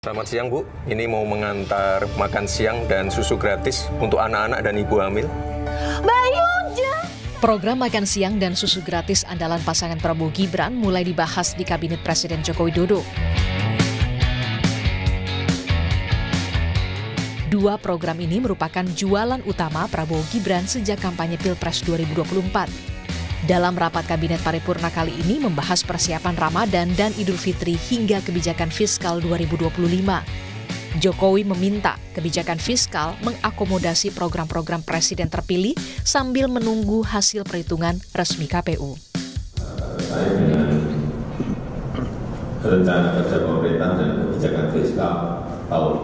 Selamat siang Bu, ini mau mengantar makan siang dan susu gratis untuk anak-anak dan ibu hamil. Program makan siang dan susu gratis andalan pasangan Prabowo Gibran mulai dibahas di Kabinet Presiden Joko Widodo. Dua program ini merupakan jualan utama Prabowo Gibran sejak kampanye Pilpres 2024. Dalam rapat Kabinet Paripurna kali ini membahas persiapan Ramadan dan Idul Fitri hingga kebijakan fiskal 2025. Jokowi meminta kebijakan fiskal mengakomodasi program-program presiden terpilih sambil menunggu hasil perhitungan resmi KPU. Terkait dengan rencana kerja pemerintah dan kebijakan fiskal tahun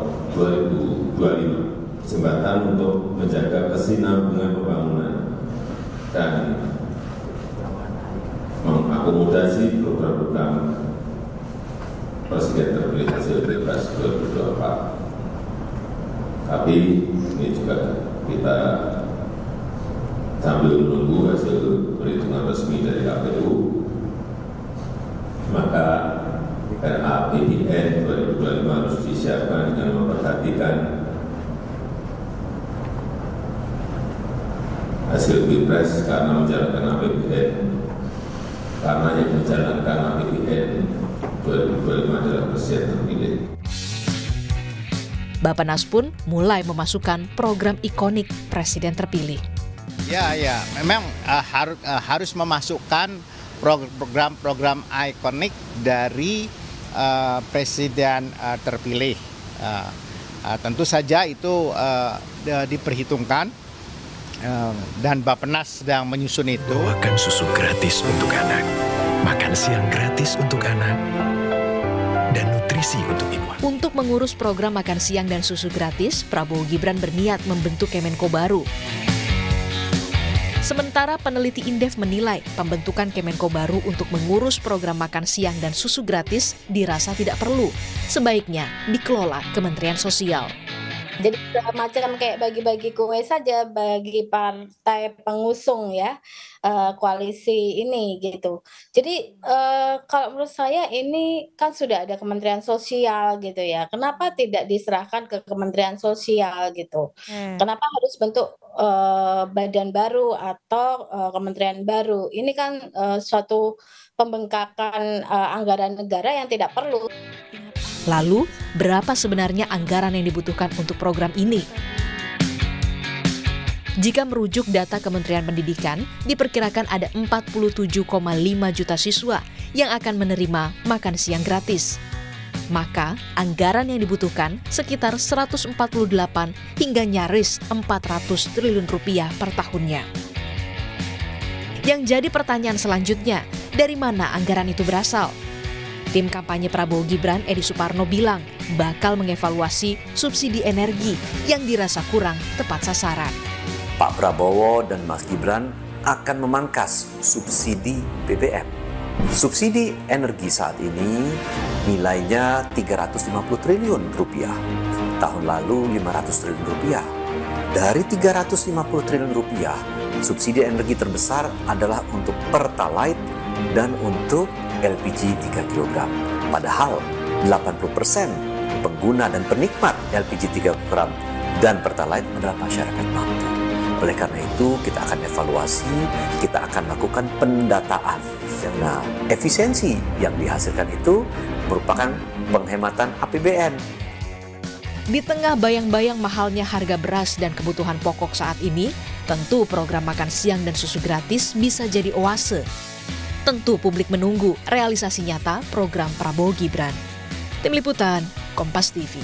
2025, jembatan untuk menjaga kesinambungan pembangunan dan mengakomodasi program-program Presiden terpilih hasil Pilpres 2024. Tapi ini juga kita sambil menunggu hasil perhitungan resmi dari KPU, maka RAPBN 2025 harus disiapkan dengan memperhatikan hasil Pilpres karena menjalankan APBN, karena yang menjalankan APBN 2025 adalah presiden terpilih. Bappenas pun mulai memasukkan program ikonik presiden terpilih. Ya, memang harus memasukkan program-program ikonik dari presiden terpilih. Tentu saja itu diperhitungkan dan Bappenas sedang menyusun itu. Bawakan susu gratis untuk anak, makan siang gratis untuk anak, dan nutrisi untuk ibu. Untuk mengurus program makan siang dan susu gratis, Prabowo Gibran berniat membentuk Kemenko baru. Sementara peneliti Indef menilai pembentukan Kemenko baru untuk mengurus program makan siang dan susu gratis dirasa tidak perlu. Sebaiknya dikelola Kementerian Sosial. Jadi semacam kayak bagi-bagi kue saja bagi partai pengusung ya koalisi ini gitu. Jadi kalau menurut saya ini kan sudah ada Kementerian Sosial gitu ya. Kenapa tidak diserahkan ke Kementerian Sosial gitu? Kenapa harus bentuk badan baru atau kementerian baru? Ini kan suatu pembengkakan anggaran negara yang tidak perlu. Lalu, berapa sebenarnya anggaran yang dibutuhkan untuk program ini? Jika merujuk data Kementerian Pendidikan, diperkirakan ada 47,5 juta siswa yang akan menerima makan siang gratis. Maka, anggaran yang dibutuhkan sekitar 148 hingga nyaris 400 triliun rupiah per tahunnya. Yang jadi pertanyaan selanjutnya, dari mana anggaran itu berasal? Tim kampanye Prabowo Gibran Edi Suparno bilang bakal mengevaluasi subsidi energi yang dirasa kurang tepat sasaran. Pak Prabowo dan Mas Gibran akan memangkas subsidi BBM. Subsidi energi saat ini nilainya 350 triliun rupiah. Tahun lalu 500 triliun rupiah. Dari 350 triliun rupiah, subsidi energi terbesar adalah untuk Pertalite dan untuk LPG 3 kg. Padahal 80% pengguna dan penikmat LPG 3 kg dan Pertalite adalah masyarakat mampu. Oleh karena itu kita akan evaluasi, kita akan lakukan pendataan. Nah, efisiensi yang dihasilkan itu merupakan penghematan APBN. Di tengah bayang-bayang mahalnya harga beras dan kebutuhan pokok saat ini, tentu program makan siang dan susu gratis bisa jadi oase. Tentu publik menunggu realisasi nyata program Prabowo Gibran. Tim Liputan, Kompas TV.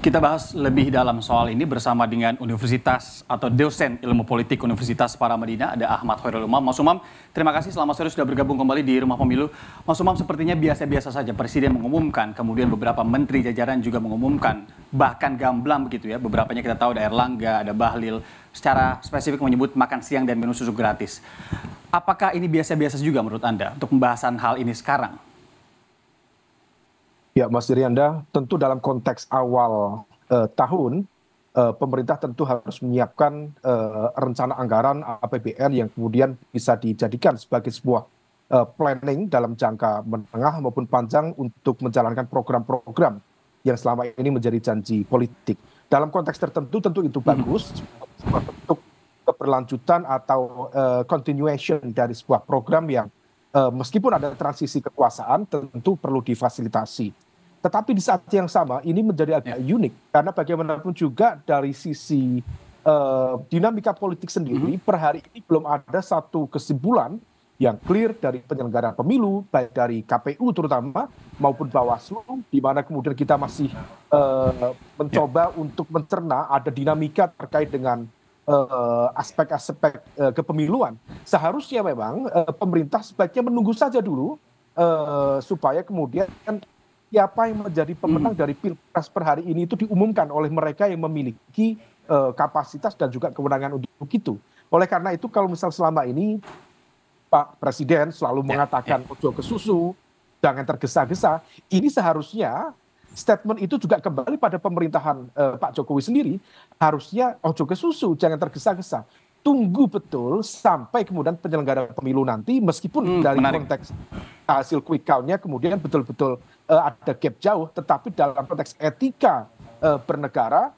Kita bahas lebih dalam soal ini bersama dengan Universitas atau dosen ilmu politik Universitas Paramadina, ada Ahmad Khairul Umam. Mas Umam, terima kasih selama sore sudah bergabung kembali di Rumah Pemilu. Mas Umam, sepertinya biasa-biasa saja Presiden mengumumkan, kemudian beberapa menteri jajaran juga mengumumkan, bahkan gamblang begitu ya. Beberapanya kita tahu ada Erlangga, ada Bahlil, secara spesifik menyebut makan siang dan menu susu gratis. Apakah ini biasa-biasa juga menurut Anda untuk pembahasan hal ini sekarang? Ya, Mas Irianda, tentu dalam konteks awal tahun, pemerintah tentu harus menyiapkan rencana anggaran APBN yang kemudian bisa dijadikan sebagai sebuah planning dalam jangka menengah maupun panjang untuk menjalankan program-program yang selama ini menjadi janji politik. Dalam konteks tertentu tentu itu bagus, sebuah bentuk keberlanjutan atau continuation dari sebuah program yang meskipun ada transisi kekuasaan tentu perlu difasilitasi. Tetapi di saat yang sama ini menjadi agak unik karena bagaimanapun juga dari sisi dinamika politik sendiri per hari ini belum ada satu kesimpulan yang clear dari penyelenggara pemilu, baik dari KPU terutama maupun Bawaslu, di mana kemudian kita masih mencoba untuk mencerna ada dinamika terkait dengan aspek-aspek kepemiluan. Seharusnya memang pemerintah sebaiknya menunggu saja dulu supaya kemudian siapa yang menjadi pemenang dari Pilpres per hari ini itu diumumkan oleh mereka yang memiliki kapasitas dan juga kewenangan untuk itu. Oleh karena itu kalau misal selama ini Pak Presiden selalu mengatakan ojo ke susu, jangan tergesa-gesa. Ini seharusnya statement itu juga kembali pada pemerintahan Pak Jokowi sendiri. Harusnya ojo ke susu, jangan tergesa-gesa. Tunggu betul sampai kemudian penyelenggara pemilu nanti, meskipun dari konteks hasil quick count-nya kemudian betul-betul ada gap jauh, tetapi dalam konteks etika bernegara,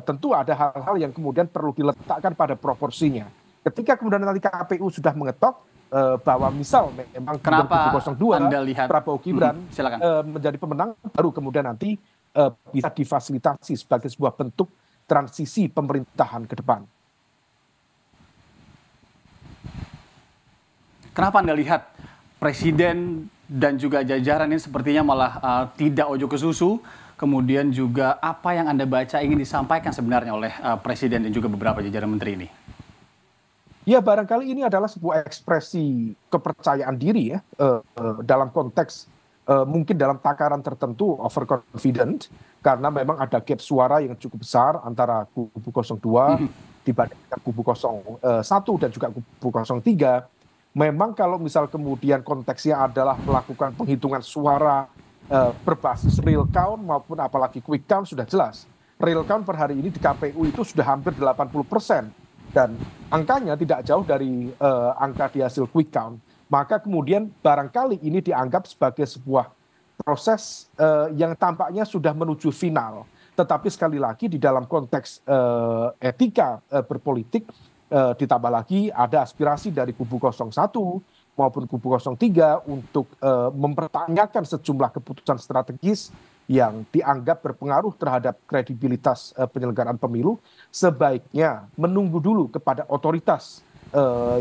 tentu ada hal-hal yang kemudian perlu diletakkan pada proporsinya. Ketika kemudian nanti KPU sudah mengetok, bahwa misal memang kenapa 2002 Anda lihat Prabowo Gibran menjadi pemenang, baru kemudian nanti bisa difasilitasi sebagai sebuah bentuk transisi pemerintahan ke depan. Kenapa Anda lihat Presiden dan juga jajaran ini sepertinya malah tidak ojo ke susu, kemudian juga apa yang Anda baca ingin disampaikan sebenarnya oleh Presiden dan juga beberapa jajaran menteri ini? Ya, barangkali ini adalah sebuah ekspresi kepercayaan diri ya, dalam konteks mungkin dalam takaran tertentu overconfident, karena memang ada gap suara yang cukup besar antara kubu 02 dibandingkan kubu 01 dan juga kubu 03. Memang kalau misal kemudian konteksnya adalah melakukan penghitungan suara berbasis real count maupun apalagi quick count, sudah jelas. Real count per hari ini di KPU itu sudah hampir 80%. Dan angkanya tidak jauh dari angka di hasil quick count. Maka kemudian barangkali ini dianggap sebagai sebuah proses yang tampaknya sudah menuju final. Tetapi sekali lagi di dalam konteks etika berpolitik, ditambah lagi ada aspirasi dari kubu 01 maupun kubu 03 untuk mempertanyakan sejumlah keputusan strategis yang dianggap berpengaruh terhadap kredibilitas penyelenggaraan pemilu, sebaiknya menunggu dulu kepada otoritas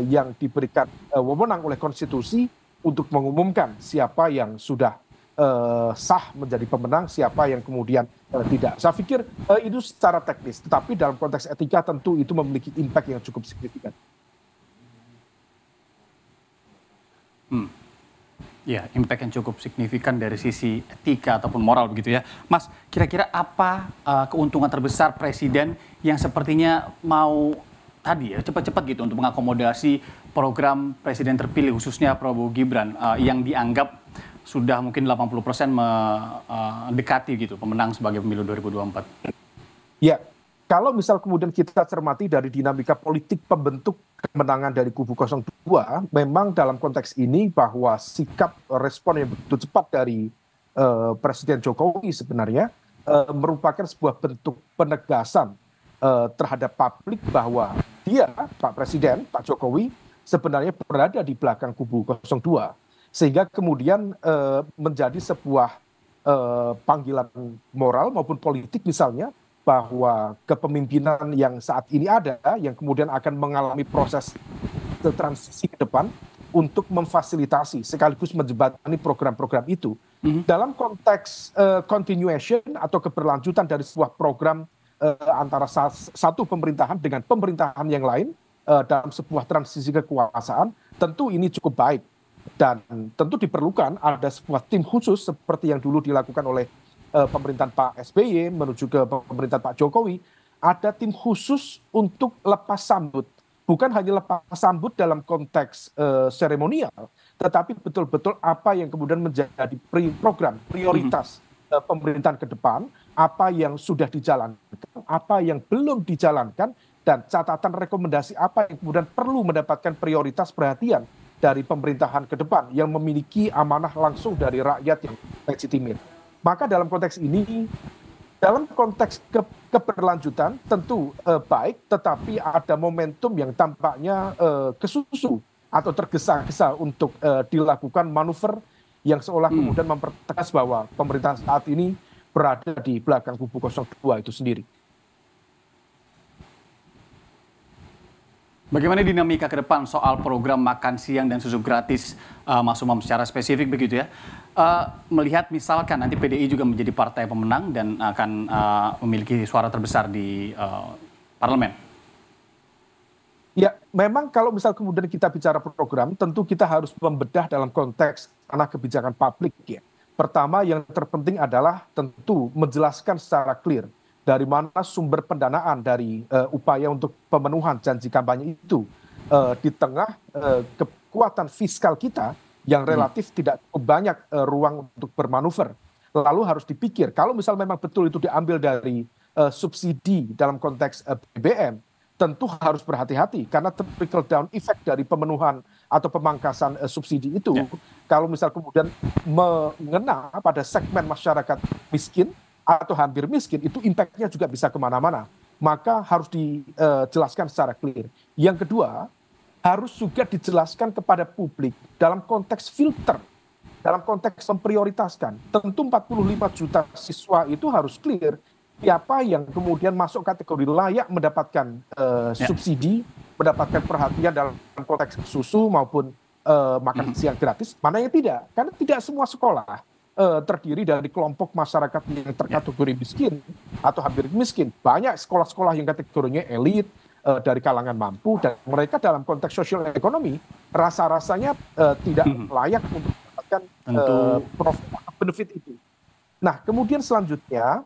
yang diberikan wewenang oleh konstitusi untuk mengumumkan siapa yang sudah sah menjadi pemenang, siapa yang kemudian tidak. Saya pikir itu secara teknis, tetapi dalam konteks etika tentu itu memiliki impact yang cukup signifikan. Ya, impact yang cukup signifikan dari sisi etika ataupun moral begitu ya. Mas, kira-kira apa keuntungan terbesar Presiden yang sepertinya mau tadi ya cepat-cepat gitu untuk mengakomodasi program Presiden terpilih khususnya Prabowo Gibran yang dianggap sudah mungkin 80% mendekati gitu pemenang sebagai pemilu 2024? Ya, kalau misal kemudian kita cermati dari dinamika politik pembentuk kemenangan dari kubu 02, memang dalam konteks ini bahwa sikap respon yang begitu cepat dari Presiden Jokowi sebenarnya merupakan sebuah bentuk penegasan terhadap publik bahwa dia, Pak Presiden, Pak Jokowi, sebenarnya berada di belakang kubu 02. Sehingga kemudian menjadi sebuah panggilan moral maupun politik misalnya, bahwa kepemimpinan yang saat ini ada, yang kemudian akan mengalami proses transisi ke depan untuk memfasilitasi sekaligus menjembatani program-program itu. Dalam konteks continuation atau keberlanjutan dari sebuah program antara satu pemerintahan dengan pemerintahan yang lain dalam sebuah transisi kekuasaan, tentu ini cukup baik. Dan tentu diperlukan ada sebuah tim khusus seperti yang dulu dilakukan oleh pemerintahan Pak SBY menuju ke pemerintahan Pak Jokowi, ada tim khusus untuk lepas sambut. Bukan hanya lepas sambut dalam konteks seremonial, tetapi betul-betul apa yang kemudian menjadi program, prioritas pemerintahan ke depan, apa yang sudah dijalankan, apa yang belum dijalankan, dan catatan rekomendasi apa yang kemudian perlu mendapatkan prioritas perhatian dari pemerintahan ke depan yang memiliki amanah langsung dari rakyat yang legitimate. Maka dalam konteks ini, dalam konteks keberlanjutan tentu baik, tetapi ada momentum yang tampaknya kesusu atau tergesa-gesa untuk dilakukan manuver yang seolah kemudian mempertegas bahwa pemerintah saat ini berada di belakang kubu 02 itu sendiri. Bagaimana dinamika ke depan soal program makan siang dan susu gratis, Mas Umam, secara spesifik begitu ya? Melihat misalkan nanti PDI juga menjadi partai pemenang dan akan memiliki suara terbesar di parlemen. Ya, memang kalau misal kemudian kita bicara program, tentu kita harus membedah dalam konteks ranah kebijakan publik ya. Pertama yang terpenting adalah tentu menjelaskan secara clear dari mana sumber pendanaan dari upaya untuk pemenuhan janji kampanye itu di tengah kekuatan fiskal kita yang relatif tidak banyak ruang untuk bermanuver. Lalu harus dipikir, kalau misal memang betul itu diambil dari subsidi dalam konteks BBM, tentu harus berhati-hati karena trickle down effect dari pemenuhan atau pemangkasan subsidi itu, kalau misal kemudian mengena pada segmen masyarakat miskin atau hampir miskin, itu impact-nya juga bisa kemana-mana. Maka harus dijelaskan secara clear. Yang kedua, harus juga dijelaskan kepada publik dalam konteks filter, dalam konteks memprioritaskan. Tentu 45 juta siswa itu harus clear siapa yang kemudian masuk kategori layak mendapatkan subsidi, mendapatkan perhatian dalam konteks susu maupun makan siang gratis, mana yang tidak. Karena tidak semua sekolah terdiri dari kelompok masyarakat yang terkategori miskin atau hampir miskin. Banyak sekolah-sekolah yang kategorinya elit dari kalangan mampu, dan mereka dalam konteks sosial ekonomi rasa-rasanya tidak layak untuk mendapatkan profit atau benefit itu. Nah, kemudian selanjutnya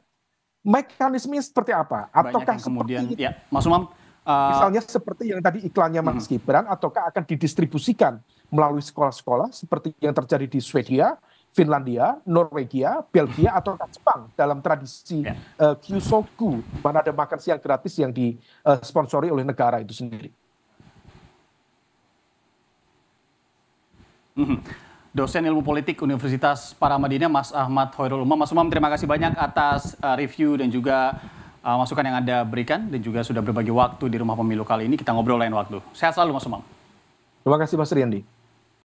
mekanismenya seperti apa? Ataukah kemudian seperti Mas Umam, misalnya seperti yang tadi iklannya Mas Gibran, ataukah akan didistribusikan melalui sekolah-sekolah seperti yang terjadi di Swedia, Finlandia, Norwegia, Belgia, atau Jepang dalam tradisi Kyusoku, mana ada makan siang gratis yang disponsori oleh negara itu sendiri. Dosen Ilmu Politik Universitas Paramadina, Mas Ahmad Hoirul Umam. Mas Umam, terima kasih banyak atas review dan juga masukan yang Anda berikan, dan juga sudah berbagi waktu di Rumah Pemilu kali ini. Kita ngobrol lain waktu. Sehat selalu, Mas Umam. Terima kasih, Mas Riyandi.